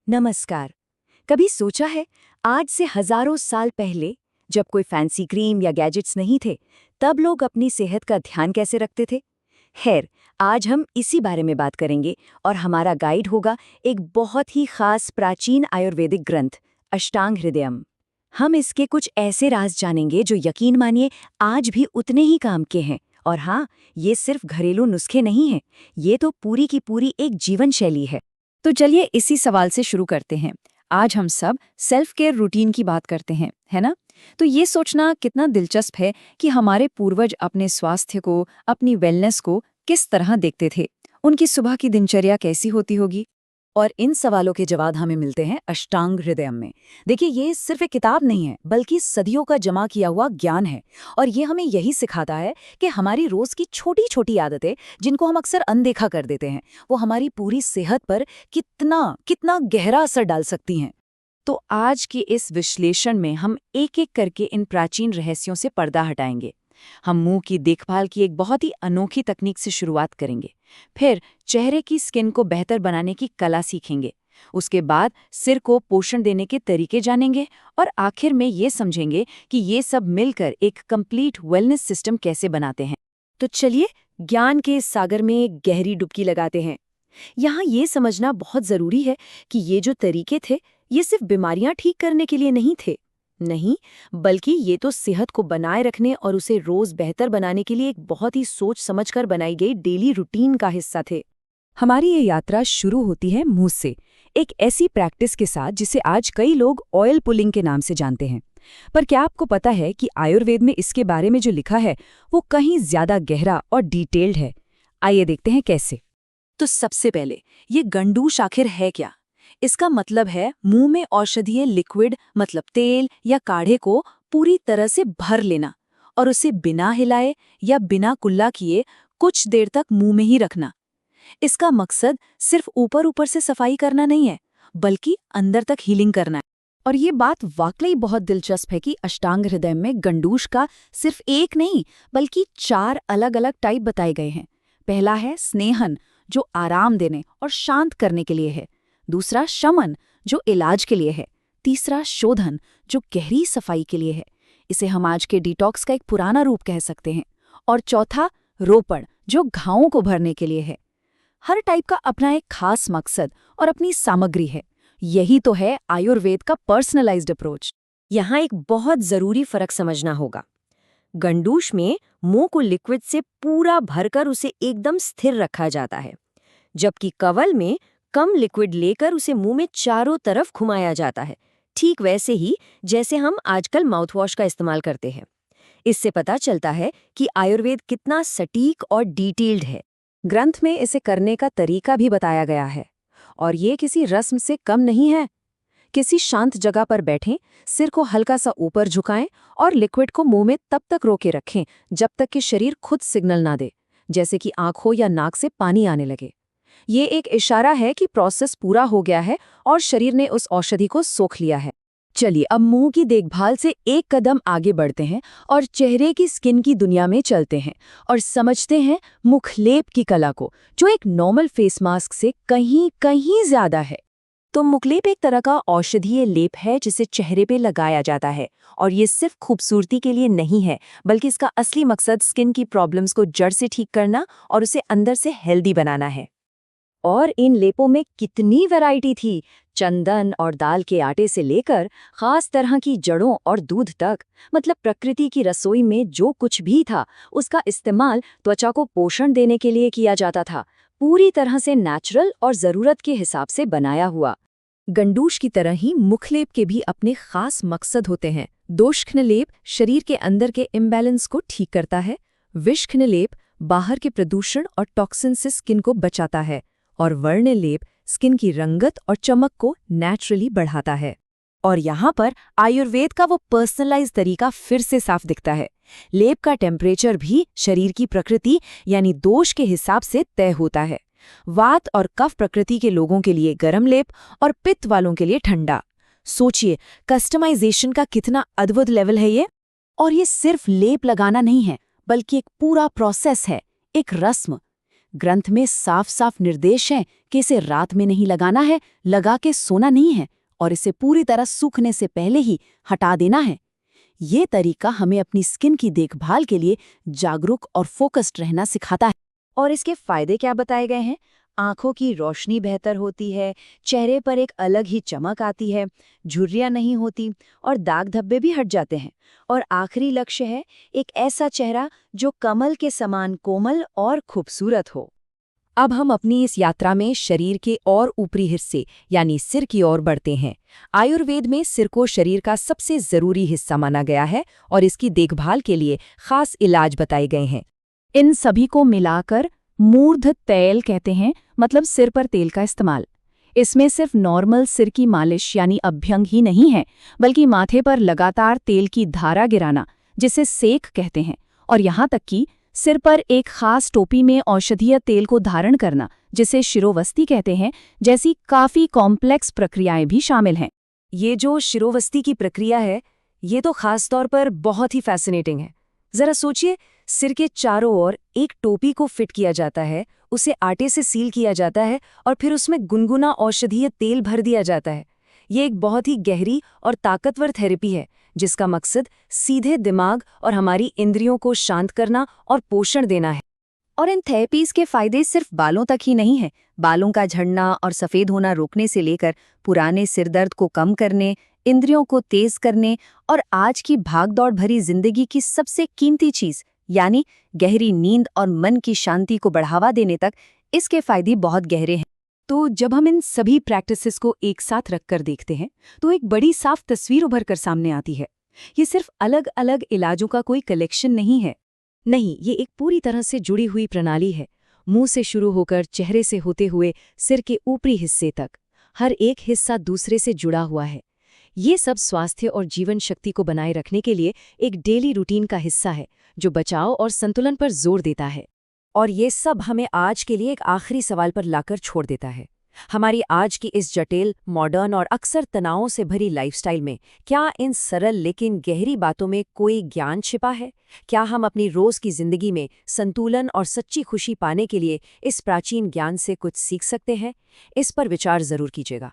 नमस्कार। कभी सोचा है आज से हजारों साल पहले जब कोई फैंसी क्रीम या गैजेट्स नहीं थे तब लोग अपनी सेहत का ध्यान कैसे रखते थे। खैर, आज हम इसी बारे में बात करेंगे और हमारा गाइड होगा एक बहुत ही खास प्राचीन आयुर्वेदिक ग्रंथ अष्टांग हृदयम। हम इसके कुछ ऐसे राज जानेंगे जो यकीन मानिए आज भी उतने ही काम के हैं। और हाँ, ये सिर्फ घरेलू नुस्खे नहीं हैं, ये तो पूरी की पूरी एक जीवन शैली है। तो चलिए इसी सवाल से शुरू करते हैं। आज हम सब सेल्फ केयर रूटीन की बात करते हैं, है ना? तो ये सोचना कितना दिलचस्प है कि हमारे पूर्वज अपने स्वास्थ्य को, अपनी वेलनेस को किस तरह देखते थे। उनकी सुबह की दिनचर्या कैसी होती होगी? और इन सवालों के जवाब हमें मिलते हैं अष्टांग हृदयम में। देखिए, ये सिर्फ एक किताब नहीं है, बल्कि सदियों का जमा किया हुआ ज्ञान है। और ये हमें यही सिखाता है कि हमारी रोज की छोटी छोटी आदतें, जिनको हम अक्सर अनदेखा कर देते हैं, वो हमारी पूरी सेहत पर कितना कितना गहरा असर डाल सकती हैं। तो आज के इस विश्लेषण में हम एक एक करके इन प्राचीन रहस्यों से पर्दा हटाएंगे। हम मुंह की देखभाल की एक बहुत ही अनोखी तकनीक से शुरुआत करेंगे, फिर चेहरे की स्किन को बेहतर बनाने की कला सीखेंगे, उसके बाद सिर को पोषण देने के तरीके जानेंगे और आखिर में ये समझेंगे कि ये सब मिलकर एक कंप्लीट वेलनेस सिस्टम कैसे बनाते हैं। तो चलिए ज्ञान के इस सागर में एक गहरी डुबकी लगाते हैं। यहाँ ये समझना बहुत जरूरी है कि ये जो तरीके थे, ये सिर्फ बीमारियां ठीक करने के लिए नहीं थे। नहीं, बल्कि ये तो सेहत को बनाए रखने और उसे रोज बेहतर बनाने के लिए एक बहुत ही सोच समझकर बनाई गई डेली रूटीन का हिस्सा थे। हमारी ये यात्रा शुरू होती है मुंह से, एक ऐसी प्रैक्टिस के साथ जिसे आज कई लोग ऑयल पुलिंग के नाम से जानते हैं। पर क्या आपको पता है कि आयुर्वेद में इसके बारे में जो लिखा है वो कहीं ज्यादा गहरा और डिटेल्ड है। आइए देखते हैं कैसे। तो सबसे पहले, ये गंडूश आखिर है क्या? इसका मतलब है मुंह में औषधीय लिक्विड मतलब तेल या काढ़े को पूरी तरह से भर लेना और उसे बिना हिलाए या बिना कुल्ला किए कुछ देर तक मुंह में ही रखना। इसका मकसद सिर्फ ऊपर ऊपर से सफाई करना नहीं है, बल्कि अंदर तक हीलिंग करना है। और ये बात वाकई बहुत दिलचस्प है कि अष्टांग हृदय में गंडूश का सिर्फ एक नहीं, बल्कि 4 अलग अलग टाइप बताए गए हैं। पहला है स्नेहन, जो आराम देने और शांत करने के लिए है। दूसरा शमन, जो इलाज के लिए है। तीसरा शोधन, जो गहरी सफाई के लिए है। इसे हम आज के डिटॉक्स का एक पुराना रूप कह सकते हैं। और चौथा रोपण, जो घावों को भरने के लिए है। हर टाइप का अपना एक खास मकसद और अपनी सामग्री है। यही तो है आयुर्वेद का पर्सनलाइज्ड अप्रोच। यहाँ एक बहुत जरूरी फर्क समझना होगा। गंडूश में मुंह को लिक्विड से पूरा भरकर उसे एकदम स्थिर रखा जाता है, जबकि कवल में कम लिक्विड लेकर उसे मुंह में चारों तरफ घुमाया जाता है, ठीक वैसे ही जैसे हम आजकल माउथवॉश का इस्तेमाल करते हैं। इससे पता चलता है कि आयुर्वेद कितना सटीक और डिटेल्ड है। ग्रंथ में इसे करने का तरीका भी बताया गया है, और ये किसी रस्म से कम नहीं है। किसी शांत जगह पर बैठें, सिर को हल्का सा ऊपर झुकाएं और लिक्विड को मुंह में तब तक रोके रखें जब तक कि शरीर खुद सिग्नल ना दे, जैसे कि आंखों या नाक से पानी आने लगे। ये एक इशारा है कि प्रोसेस पूरा हो गया है और शरीर ने उस औषधि को सोख लिया है। चलिए अब मुंह की देखभाल से एक कदम आगे बढ़ते हैं और चेहरे की स्किन की दुनिया में चलते हैं और समझते हैं मुखलेप की कला को, जो एक नॉर्मल फेस मास्क से कहीं कहीं ज्यादा है। तो मुखलेप एक तरह का औषधीय लेप है जिसे चेहरे पे लगाया जाता है, और ये सिर्फ खूबसूरती के लिए नहीं है, बल्कि इसका असली मकसद स्किन की प्रॉब्लम्स को जड़ से ठीक करना और उसे अंदर से हेल्दी बनाना है। और इन लेपों में कितनी वैरायटी थी, चंदन और दाल के आटे से लेकर खास तरह की जड़ों और दूध तक। मतलब प्रकृति की रसोई में जो कुछ भी था, उसका इस्तेमाल त्वचा को पोषण देने के लिए किया जाता था, पूरी तरह से नेचुरल और ज़रूरत के हिसाब से बनाया हुआ। गंडूश की तरह ही मुखलेप के भी अपने खास मकसद होते हैं। दोष्खनलेप शरीर के अंदर के इम्बैलेंस को ठीक करता है। विष्खनलेप बाहर के प्रदूषण और टॉक्सिन से स्किन को बचाता है। और वर्णलेप स्किन की रंगत और चमक को नेचुरली बढ़ाता है। और यहाँ पर आयुर्वेद का वो पर्सनलाइज तरीका फिर से साफ दिखता है। लेप का टेम्परेचर भी शरीर की प्रकृति यानी दोष के हिसाब से तय होता है। वात और कफ प्रकृति के लोगों के लिए गर्म लेप और पित्त वालों के लिए ठंडा। सोचिए कस्टमाइजेशन का कितना अद्भुत लेवल है ये। और ये सिर्फ लेप लगाना नहीं है, बल्कि एक पूरा प्रोसेस है, एक रस्म। ग्रंथ में साफ साफ निर्देश हैं कि इसे रात में नहीं लगाना है, लगा के सोना नहीं है और इसे पूरी तरह सूखने से पहले ही हटा देना है। ये तरीका हमें अपनी स्किन की देखभाल के लिए जागरूक और फोकस्ड रहना सिखाता है। और इसके फायदे क्या बताए गए हैं? आंखों की रोशनी बेहतर होती है, चेहरे पर एक अलग ही चमक आती है, झुर्रियां नहीं होती और दाग धब्बे भी हट जाते हैं। और आखिरी लक्ष्य है एक ऐसा चेहरा जो कमल के समान कोमल और खूबसूरत हो। अब हम अपनी इस यात्रा में शरीर के और ऊपरी हिस्से यानी सिर की ओर बढ़ते हैं। आयुर्वेद में सिर को शरीर का सबसे जरूरी हिस्सा माना गया है और इसकी देखभाल के लिए खास इलाज बताए गए हैं। इन सभी को मिलाकर मूर्ध तैल कहते हैं, मतलब सिर पर तेल का इस्तेमाल। इसमें सिर्फ नॉर्मल सिर की मालिश यानी अभ्यंग ही नहीं है, बल्कि माथे पर लगातार तेल की धारा गिराना, जिसे सेक कहते हैं, और यहाँ तक कि सिर पर एक खास टोपी में औषधीय तेल को धारण करना, जिसे शिरोवस्ती कहते हैं, जैसी काफी कॉम्प्लेक्स प्रक्रियाएं भी शामिल हैं। ये जो शिरोवस्ती की प्रक्रिया है, ये तो खास तौर पर बहुत ही फैसिनेटिंग है। जरा सोचिए, सिर के चारों ओर एक टोपी को फिट किया जाता है, उसे आटे से सील किया जाता है और फिर उसमें गुनगुना औषधीय तेल भर दिया जाता है। ये एक बहुत ही गहरी और ताकतवर थेरेपी है, जिसका मकसद सीधे दिमाग और हमारी इंद्रियों को शांत करना और पोषण देना है। और इन थेरेपीज के फायदे सिर्फ बालों तक ही नहीं है। बालों का झड़ना और सफ़ेद होना रोकने से लेकर पुराने सिरदर्द को कम करने, इंद्रियों को तेज करने और आज की भागदौड़ भरी जिंदगी की सबसे कीमती चीज़ यानी गहरी नींद और मन की शांति को बढ़ावा देने तक इसके फायदे बहुत गहरे हैं। तो जब हम इन सभी प्रैक्टिसेस को एक साथ रखकर देखते हैं, तो एक बड़ी साफ तस्वीर उभर कर सामने आती है। ये सिर्फ अलग अलग इलाजों का कोई कलेक्शन नहीं है। नहीं, ये एक पूरी तरह से जुड़ी हुई प्रणाली है। मुंह से शुरू होकर चेहरे से होते हुए सिर के ऊपरी हिस्से तक, हर एक हिस्सा दूसरे से जुड़ा हुआ है। ये सब स्वास्थ्य और जीवन शक्ति को बनाए रखने के लिए एक डेली रूटीन का हिस्सा है, जो बचाव और संतुलन पर जोर देता है। और ये सब हमें आज के लिए एक आखिरी सवाल पर लाकर छोड़ देता है। हमारी आज की इस जटिल, मॉडर्न और अक्सर तनावों से भरी लाइफस्टाइल में क्या इन सरल लेकिन गहरी बातों में कोई ज्ञान छिपा है? क्या हम अपनी रोज की जिंदगी में संतुलन और सच्ची खुशी पाने के लिए इस प्राचीन ज्ञान से कुछ सीख सकते हैं? इस पर विचार जरूर कीजिएगा।